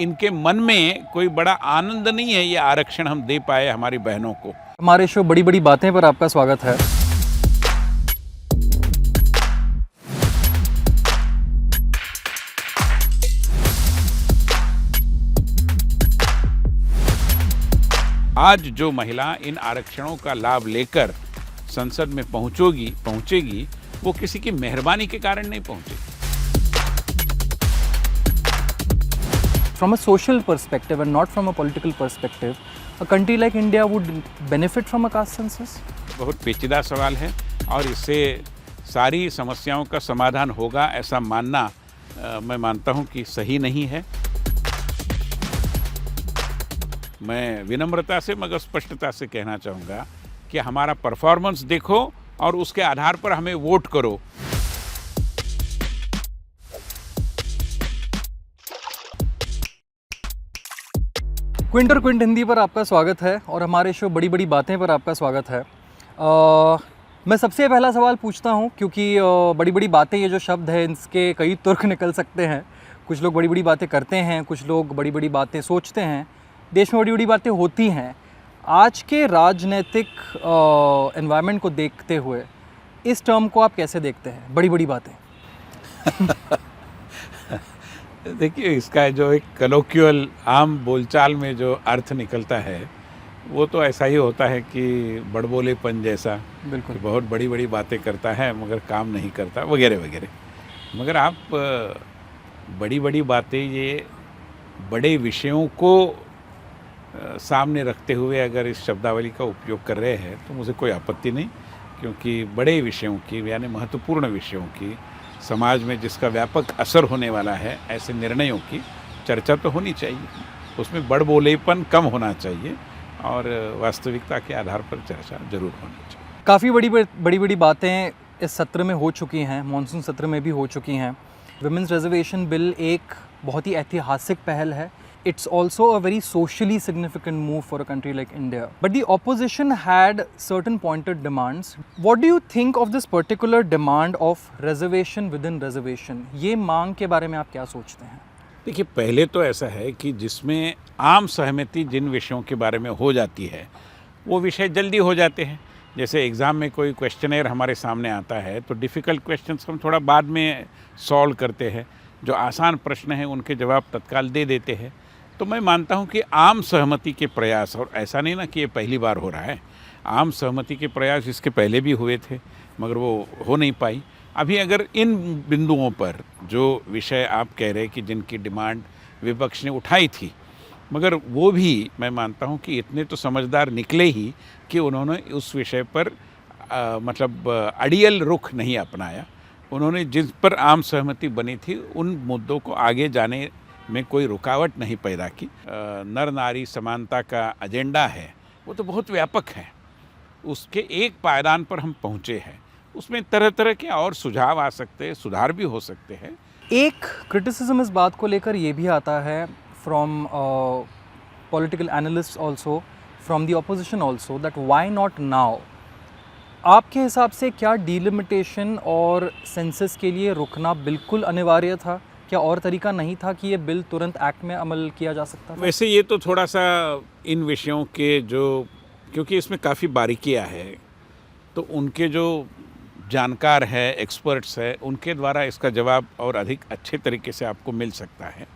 इनके मन में कोई बड़ा आनंद नहीं है ये आरक्षण हम दे पाए हमारी बहनों को। हमारे शो बड़ी बड़ी बातें पर आपका स्वागत है। आज जो महिला इन आरक्षणों का लाभ लेकर संसद में पहुंचेगी वो किसी की मेहरबानी के कारण नहीं पहुंचेगी। From a social perspective and not from a political perspective, a country like India would benefit from a caste census? बहुत पेचीदा सवाल है और इससे सारी समस्याओं का समाधान होगा ऐसा मानना मैं मानता हूं कि सही नहीं है। मैं विनम्रता से मगर स्पष्टता से कहना चाहूँगा कि हमारा परफॉर्मेंस देखो और उसके आधार पर हमें वोट करो। क्विंट और क्विंट हिंदी पर आपका स्वागत है और हमारे शो बड़ी बड़ी बातें पर आपका स्वागत है। मैं सबसे पहला सवाल पूछता हूं क्योंकि बड़ी बड़ी बातें ये जो शब्द है इसके कई तुर्क निकल सकते हैं। कुछ लोग बड़ी बड़ी बातें करते हैं, कुछ लोग बड़ी बड़ी बातें सोचते हैं, देश में बड़ी बड़ी बातें होती हैं। आज के राजनीतिक एनवायरनमेंट को देखते हुए इस टर्म को आप कैसे देखते हैं, बड़ी बड़ी बातें? देखिए, इसका जो एक कलोक्यूअल आम बोलचाल में जो अर्थ निकलता है वो तो ऐसा ही होता है कि बड़बोलेपन जैसा, बिल्कुल, बहुत बड़ी बड़ी बातें करता है मगर काम नहीं करता वगैरह वगैरह। मगर आप बड़ी बड़ी बातें ये बड़े विषयों को सामने रखते हुए अगर इस शब्दावली का उपयोग कर रहे हैं तो मुझे कोई आपत्ति नहीं, क्योंकि बड़े विषयों की यानी महत्वपूर्ण विषयों की, समाज में जिसका व्यापक असर होने वाला है, ऐसे निर्णयों की चर्चा तो होनी चाहिए। उसमें बड़बोलेपन कम होना चाहिए और वास्तविकता के आधार पर चर्चा जरूर होनी चाहिए। काफ़ी बड़ी बड़ी बातें इस सत्र में हो चुकी हैं, मानसून सत्र में भी हो चुकी हैं। विमेंस रिजर्वेशन बिल एक बहुत ही ऐतिहासिक पहल है। It's also a very socially significant move for a country like India. But the opposition had certain pointed demands. What do you think of this particular demand of reservation within reservation? ये मांग के बारे में आप क्या सोचते हैं? देखिए, पहले तो ऐसा है कि जिसमें आम सहमति जिन विषयों के बारे में हो जाती है वो विषय जल्दी हो जाते हैं। जैसे एग्ज़ाम में कोई क्वेश्चनर हमारे सामने आता है तो डिफ़िकल्ट क्वेश्चंस हम थोड़ा बाद में सॉल्व करते हैं, जो आसान प्रश्न हैं उनके जवाब तत्काल दे देते हैं। तो मैं मानता हूं कि आम सहमति के प्रयास, और ऐसा नहीं ना कि ये पहली बार हो रहा है, आम सहमति के प्रयास इसके पहले भी हुए थे मगर वो हो नहीं पाई। अभी अगर इन बिंदुओं पर जो विषय आप कह रहे कि जिनकी डिमांड विपक्ष ने उठाई थी, मगर वो भी मैं मानता हूं कि इतने तो समझदार निकले ही कि उन्होंने उस विषय पर मतलब अड़ियल रुख नहीं अपनाया। उन्होंने जिस पर आम सहमति बनी थी उन मुद्दों को आगे जाने में कोई रुकावट नहीं पैदा की। नर नारी समानता का एजेंडा है वो तो बहुत व्यापक है, उसके एक पायदान पर हम पहुँचे हैं। उसमें तरह तरह के और सुझाव आ सकते हैं, सुधार भी हो सकते हैं। एक क्रिटिसिज्म इस बात को लेकर ये भी आता है from political analyst also, from the opposition also, that why not now? आपके हिसाब से क्या डिलिमिटेशन और सेंसस के लिए रुकना बिल्कुल अनिवार्य था? क्या और तरीका नहीं था कि ये बिल तुरंत एक्ट में अमल किया जा सकता था? वैसे ये तो थोड़ा सा इन विषयों के जो, क्योंकि इसमें काफ़ी बारीकियां है, तो उनके जो जानकार है, एक्सपर्ट्स है, उनके द्वारा इसका जवाब और अधिक अच्छे तरीके से आपको मिल सकता है।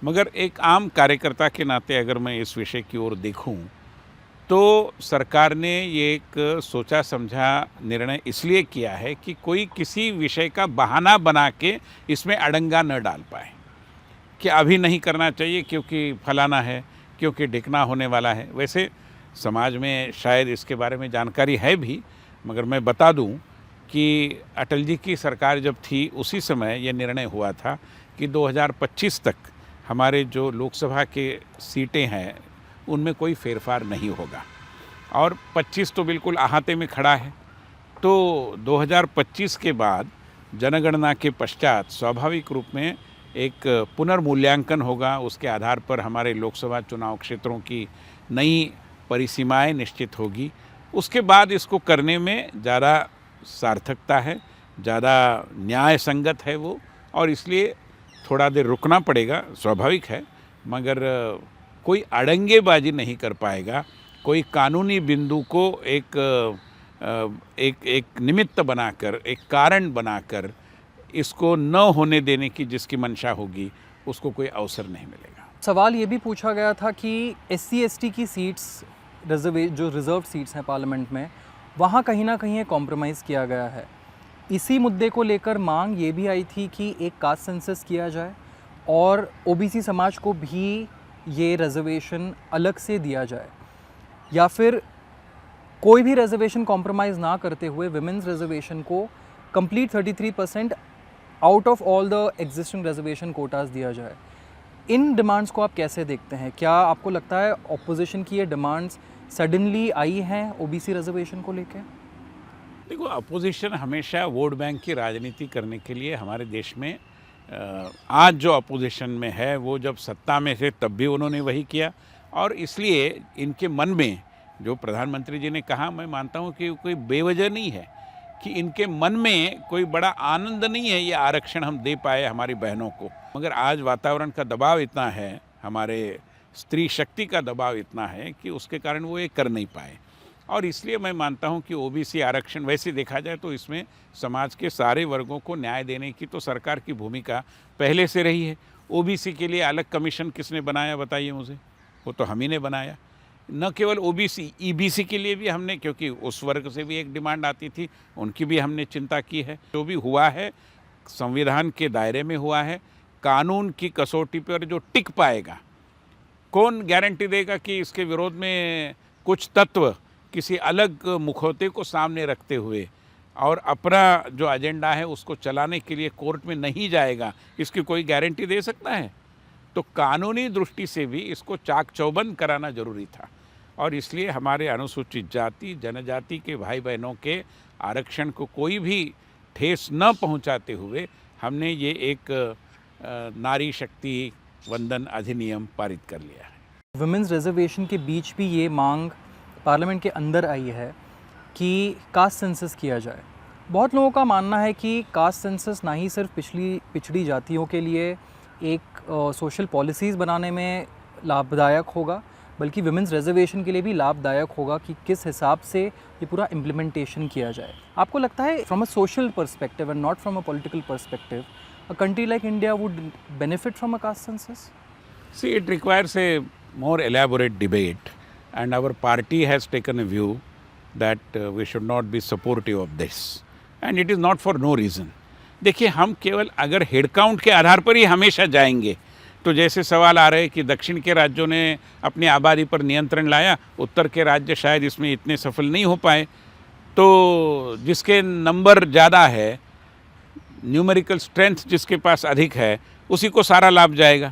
मगर एक आम कार्यकर्ता के नाते अगर मैं इस विषय की ओर देखूं तो सरकार ने ये एक सोचा समझा निर्णय इसलिए किया है कि कोई किसी विषय का बहाना बना के इसमें अड़ंगा न डाल पाए कि अभी नहीं करना चाहिए क्योंकि फलाना है, क्योंकि ढिकना होने वाला है। वैसे समाज में शायद इसके बारे में जानकारी है भी, मगर मैं बता दूं कि अटल जी की सरकार जब थी उसी समय ये निर्णय हुआ था कि 2025 तक हमारे जो लोकसभा के सीटें हैं उनमें कोई फेरफार नहीं होगा, और 25 तो बिल्कुल अहाते में खड़ा है। तो 2025 के बाद जनगणना के पश्चात स्वाभाविक रूप में एक पुनर्मूल्यांकन होगा, उसके आधार पर हमारे लोकसभा चुनाव क्षेत्रों की नई परिसीमाएं निश्चित होगी। उसके बाद इसको करने में ज़्यादा सार्थकता है, ज़्यादा न्याय संगत है वो, और इसलिए थोड़ा देर रुकना पड़ेगा, स्वाभाविक है। मगर कोई अड़ंगेबाजी नहीं कर पाएगा, कोई कानूनी बिंदु को एक निमित्त बनाकर, एक कारण बनाकर इसको न होने देने की जिसकी मंशा होगी उसको कोई अवसर नहीं मिलेगा। सवाल ये भी पूछा गया था कि SC/ST की सीट्स जो रिज़र्व सीट्स हैं पार्लियामेंट में, वहाँ कहीं ना कहीं कॉम्प्रोमाइज़ किया गया है। इसी मुद्दे को लेकर मांग ये भी आई थी कि एक कास्ट सेंसस किया जाए और OBC समाज को भी ये रिजर्वेशन अलग से दिया जाए, या फिर कोई भी रिजर्वेशन कॉम्प्रोमाइज़ ना करते हुए विमेंस रिजर्वेशन को complete 33% out of all the existing reservation quotas दिया जाए। इन डिमांड्स को आप कैसे देखते हैं? क्या आपको लगता है ऑपोजिशन की ये डिमांड्स सडनली आई हैं OBC रिजर्वेशन को लेकर? देखो, अपोजिशन हमेशा वोट बैंक की राजनीति करने के लिए हमारे देश में, आज जो अपोजिशन में है वो जब सत्ता में थे तब भी उन्होंने वही किया, और इसलिए इनके मन में जो प्रधानमंत्री जी ने कहा, मैं मानता हूँ कि कोई बेवजह नहीं है, कि इनके मन में कोई बड़ा आनंद नहीं है ये आरक्षण हम दे पाए हमारी बहनों को। मगर आज वातावरण का दबाव इतना है, हमारे स्त्री शक्ति का दबाव इतना है कि उसके कारण वो ये कर नहीं पाए। और इसलिए मैं मानता हूं कि OBC आरक्षण, वैसे देखा जाए तो इसमें समाज के सारे वर्गों को न्याय देने की तो सरकार की भूमिका पहले से रही है। OBC के लिए अलग कमीशन किसने बनाया बताइए मुझे? वो तो हम ही ने बनाया। न केवल OBC, EBC के लिए भी हमने, क्योंकि उस वर्ग से भी एक डिमांड आती थी, उनकी भी हमने चिंता की है। जो भी हुआ है संविधान के दायरे में हुआ है, कानून की कसौटी पर जो टिक पाएगा, कौन गारंटी देगा कि इसके विरोध में कुछ तत्व किसी अलग मुखौटे को सामने रखते हुए और अपना जो एजेंडा है उसको चलाने के लिए कोर्ट में नहीं जाएगा? इसकी कोई गारंटी दे सकता है? तो कानूनी दृष्टि से भी इसको चाक चौबंद कराना जरूरी था, और इसलिए हमारे अनुसूचित जाति जनजाति के भाई बहनों के आरक्षण को कोई भी ठेस न पहुंचाते हुए हमने ये एक नारी शक्ति वंदन अधिनियम पारित कर लिया है। वुमेन्स रिजर्वेशन के बीच भी ये मांग पार्लियामेंट के अंदर आई है कि कास्ट सेंसस किया जाए। बहुत लोगों का मानना है कि कास्ट सेंसस ना ही सिर्फ पिछड़ी जातियों के लिए एक सोशल पॉलिसीज़ बनाने में लाभदायक होगा, बल्कि वुमेन्स रिजर्वेशन के लिए भी लाभदायक होगा कि किस हिसाब से ये पूरा इम्प्लीमेंटेशन किया जाए। आपको लगता है from a social perspective and not from a political perspective, a country like India would benefit from a caste census? See, it requires a more elaborate debate, and our party has taken a view that we should not be supportive of this, and it is not for no reason. देखिए, हम केवल अगर head count के आधार पर ही हमेशा जाएंगे तो जैसे सवाल आ रहे हैं कि दक्षिण के राज्यों ने अपनी आबादी पर नियंत्रण लाया, उत्तर के राज्य शायद इसमें इतने सफल नहीं हो पाए, तो जिसके नंबर ज़्यादा है, न्यूमेरिकल स्ट्रेंथ जिसके पास अधिक है, उसी को सारा लाभ जाएगा।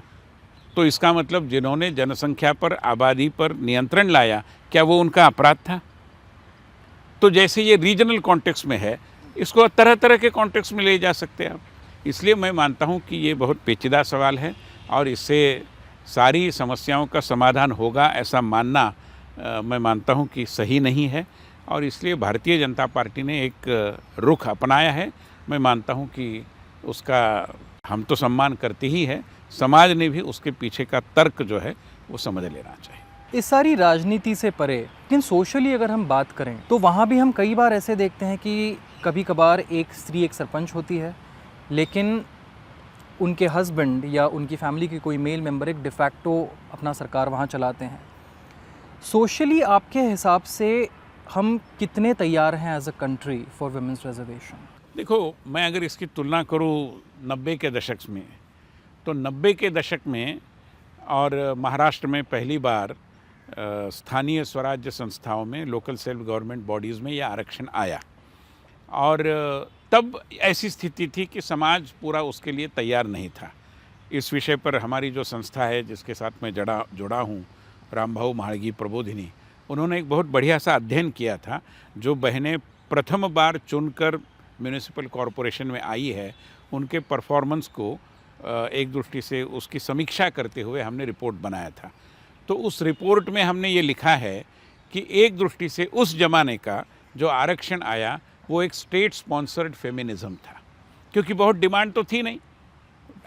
तो इसका मतलब जिन्होंने जनसंख्या पर, आबादी पर नियंत्रण लाया, क्या वो उनका अपराध था? तो जैसे ये रीजनल कॉन्टेक्स्ट में है, इसको तरह तरह के कॉन्टेक्स्ट में ले जा सकते हैं आप। इसलिए मैं मानता हूँ कि ये बहुत पेचीदा सवाल है और इससे सारी समस्याओं का समाधान होगा ऐसा मानना मैं मानता हूँ कि सही नहीं है, और इसलिए भारतीय जनता पार्टी ने एक रुख अपनाया है। मैं मानता हूं कि उसका हम तो सम्मान करते ही है, समाज ने भी उसके पीछे का तर्क जो है वो समझ लेना चाहिए। इस सारी राजनीति से परे, लेकिन सोशली अगर हम बात करें तो वहाँ भी हम कई बार ऐसे देखते हैं कि कभी कभार एक स्त्री एक सरपंच होती है, लेकिन उनके हस्बैंड या उनकी फैमिली के कोई मेल मेंबर एक डिफैक्टो अपना सरकार वहाँ चलाते हैं। सोशली आपके हिसाब से हम कितने तैयार हैं as a country for women's reservation? देखो, मैं अगर इसकी तुलना करूं 90 के दशक में, तो 90 के दशक में और महाराष्ट्र में पहली बार स्थानीय स्वराज्य संस्थाओं में, लोकल सेल्फ गवर्नमेंट बॉडीज़ में यह आरक्षण आया, और तब ऐसी स्थिति थी कि समाज पूरा उसके लिए तैयार नहीं था। इस विषय पर हमारी जो संस्था है जिसके साथ मैं जुड़ा हूँ, रामभाऊ महाळगी प्रबोधिनी, उन्होंने एक बहुत बढ़िया सा अध्ययन किया था। जो बहनें प्रथम बार चुनकर म्यूनिसिपल कॉरपोरेशन में आई है, उनके परफॉर्मेंस को एक दृष्टि से उसकी समीक्षा करते हुए हमने रिपोर्ट बनाया था। तो उस रिपोर्ट में हमने ये लिखा है कि एक दृष्टि से उस ज़माने का जो आरक्षण आया वो एक स्टेट स्पॉन्सर्ड फेमिनिज्म था, क्योंकि बहुत डिमांड तो थी नहीं,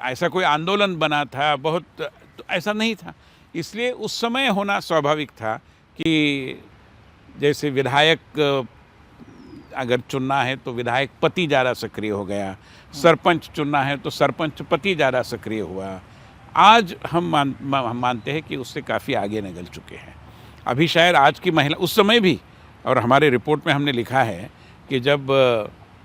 ऐसा कोई आंदोलन बना था, बहुत तो ऐसा नहीं था। इसलिए उस समय होना स्वाभाविक था कि जैसे विधायक अगर चुनना है तो विधायक पति ज़्यादा सक्रिय हो गया, सरपंच चुनना है तो सरपंच पति ज़्यादा सक्रिय हुआ। आज हम मानते हैं कि उससे काफ़ी आगे निकल चुके हैं। अभी शायद आज की महिला, उस समय भी, और हमारे रिपोर्ट में हमने लिखा है कि जब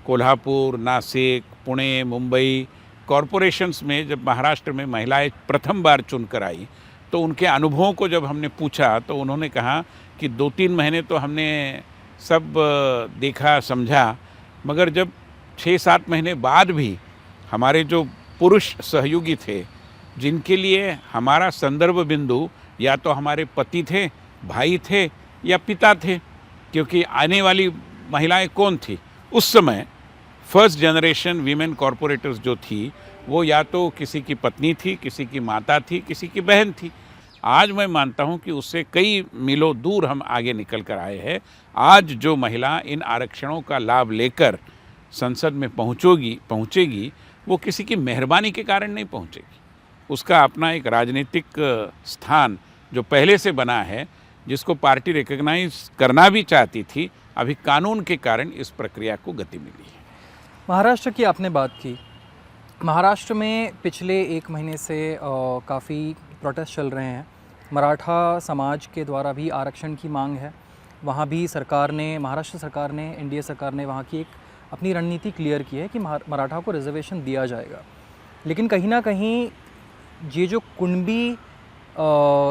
कोल्हापुर, नासिक, पुणे, मुंबई कॉरपोरेशंस में जब महाराष्ट्र में महिलाएं प्रथम बार चुनकर आई तो उनके अनुभवों को जब हमने पूछा तो उन्होंने कहा कि 2-3 महीने तो हमने सब देखा समझा, मगर जब 6-7 महीने बाद भी हमारे जो पुरुष सहयोगी थे, जिनके लिए हमारा संदर्भ बिंदु या तो हमारे पति थे, भाई थे या पिता थे, क्योंकि आने वाली महिलाएं कौन थी उस समय, फर्स्ट जनरेशन वीमेन कॉरपोरेटर्स जो थी वो या तो किसी की पत्नी थी, किसी की माता थी, किसी की बहन थी। आज मैं मानता हूं कि उससे कई मीलों दूर हम आगे निकल कर आए हैं। आज जो महिला इन आरक्षणों का लाभ लेकर संसद में पहुंचेगी वो किसी की मेहरबानी के कारण नहीं पहुंचेगी। उसका अपना एक राजनीतिक स्थान जो पहले से बना है, जिसको पार्टी रिकॉग्नाइज करना भी चाहती थी, अभी कानून के कारण इस प्रक्रिया को गति मिली है। महाराष्ट्र की आपने बात की। महाराष्ट्र में पिछले 1 महीने से काफ़ी प्रोटेस्ट चल रहे हैं। मराठा समाज के द्वारा भी आरक्षण की मांग है। वहाँ भी सरकार ने, महाराष्ट्र सरकार ने, एनडीए सरकार ने वहाँ की एक अपनी रणनीति क्लियर की है कि मराठा को रिजर्वेशन दिया जाएगा। लेकिन कहीं ना कहीं ये जो कुणबी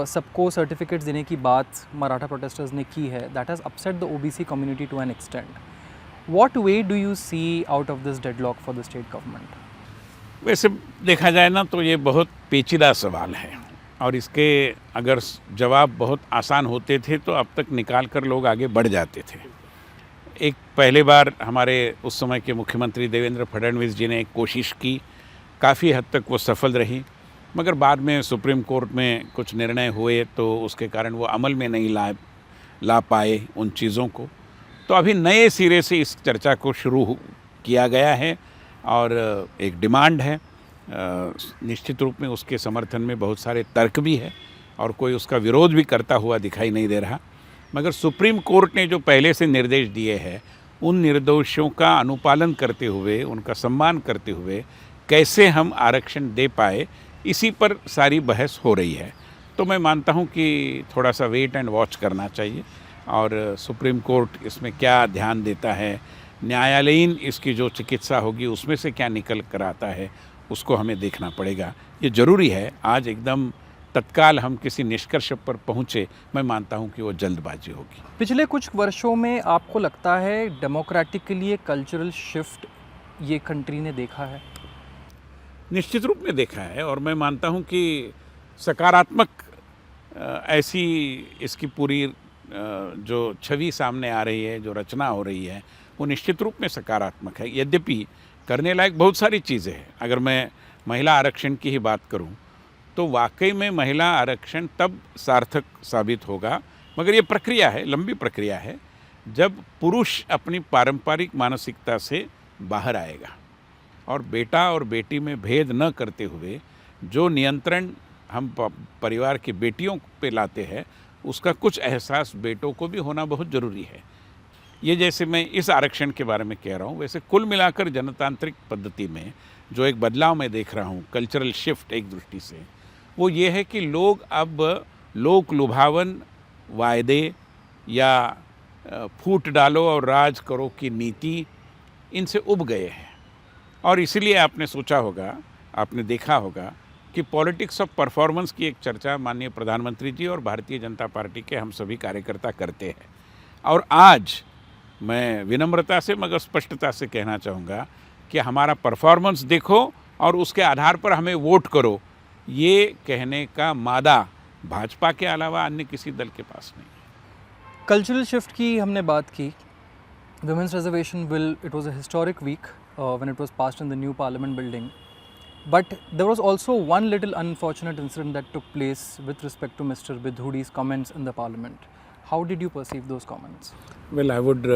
सबको सर्टिफिकेट्स देने की बात मराठा प्रोटेस्टर्स ने की है, that has upset the OBC community to an extent. What way do you see out of this deadlock for the state government? वैसे देखा जाए ना तो ये बहुत पेचीदा सवाल है और इसके अगर जवाब बहुत आसान होते थे तो अब तक निकाल कर लोग आगे बढ़ जाते थे। एक पहले बार हमारे उस समय के मुख्यमंत्री देवेंद्र फडणवीस जी ने एक कोशिश की, काफ़ी हद तक वो सफल रही, मगर बाद में सुप्रीम कोर्ट में कुछ निर्णय हुए तो उसके कारण वो अमल में नहीं ला पाए उन चीज़ों को। तो अभी नए सिरे से इस चर्चा को शुरू किया गया है और एक डिमांड है। निश्चित रूप में उसके समर्थन में बहुत सारे तर्क भी है और कोई उसका विरोध भी करता हुआ दिखाई नहीं दे रहा, मगर सुप्रीम कोर्ट ने जो पहले से निर्देश दिए हैं उन निर्देशों का अनुपालन करते हुए, उनका सम्मान करते हुए कैसे हम आरक्षण दे पाए, इसी पर सारी बहस हो रही है। तो मैं मानता हूं कि थोड़ा सा वेट एंड वॉच करना चाहिए और सुप्रीम कोर्ट इसमें क्या ध्यान देता है, न्यायालयीन इसकी जो चिकित्सा होगी उसमें से क्या निकल कर आता है, उसको हमें देखना पड़ेगा। ये ज़रूरी है, आज एकदम तत्काल हम किसी निष्कर्ष पर पहुँचे, मैं मानता हूँ कि वो जल्दबाजी होगी। पिछले कुछ वर्षों में आपको लगता है डेमोक्रेटिकली कल्चरल शिफ्ट ये कंट्री ने देखा है? निश्चित रूप में देखा है और मैं मानता हूँ कि सकारात्मक ऐसी इसकी पूरी जो छवि सामने आ रही है, जो रचना हो रही है, वो निश्चित रूप में सकारात्मक है। यद्यपि करने लायक बहुत सारी चीज़ें हैं। अगर मैं महिला आरक्षण की ही बात करूं तो वाकई में महिला आरक्षण तब सार्थक साबित होगा, मगर ये प्रक्रिया है, लंबी प्रक्रिया है, जब पुरुष अपनी पारंपरिक मानसिकता से बाहर आएगा और बेटा और बेटी में भेद न करते हुए जो नियंत्रण हम परिवार की बेटियों पे लाते हैं उसका कुछ एहसास बेटों को भी होना बहुत ज़रूरी है। ये जैसे मैं इस आरक्षण के बारे में कह रहा हूँ, वैसे कुल मिलाकर जनतांत्रिक पद्धति में जो एक बदलाव मैं देख रहा हूँ, कल्चरल शिफ्ट एक दृष्टि से, वो ये है कि लोग अब लोक लुभावन वायदे या फूट डालो और राज करो की नीति इनसे उब गए हैं। और इसीलिए आपने सोचा होगा, आपने देखा होगा कि पॉलिटिक्स ऑफ परफॉर्मेंस की एक चर्चा माननीय प्रधानमंत्री जी और भारतीय जनता पार्टी के हम सभी कार्यकर्ता करते हैं। और आज मैं विनम्रता से मगर स्पष्टता से कहना चाहूँगा कि हमारा परफॉर्मेंस देखो और उसके आधार पर हमें वोट करो, ये कहने का मादा भाजपा के अलावा अन्य किसी दल के पास नहीं है। कल्चरल शिफ्ट की हमने बात की। Women's reservation bill, it was a historic week when it was passed in the new parliament building, but there was also one little unfortunate incident that took place with respect to Mr. Bidhudi's comments in the parliament. How did you perceive those comments? Well, I would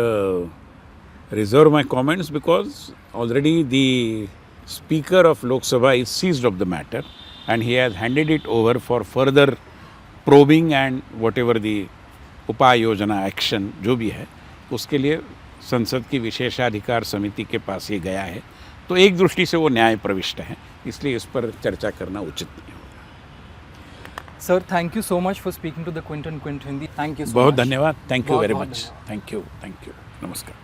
reserve my comments because already the Speaker of Lok Sabha is seized of the matter and he has handed it over for further probing and whatever the उपाय योजना action जो भी है उसके लिए संसद की विशेषाधिकार समिति के पास ये गया है। तो एक दृष्टि से वो न्याय प्रविष्ट है, इसलिए इस पर चर्चा करना उचित नहीं होगा। Sir thank you so much for speaking to the Quint and Quint Hindi. Thank you बहुत धन्यवाद। थैंक यू बहुत वेरी बहुत मच। थैंक यू नमस्कार।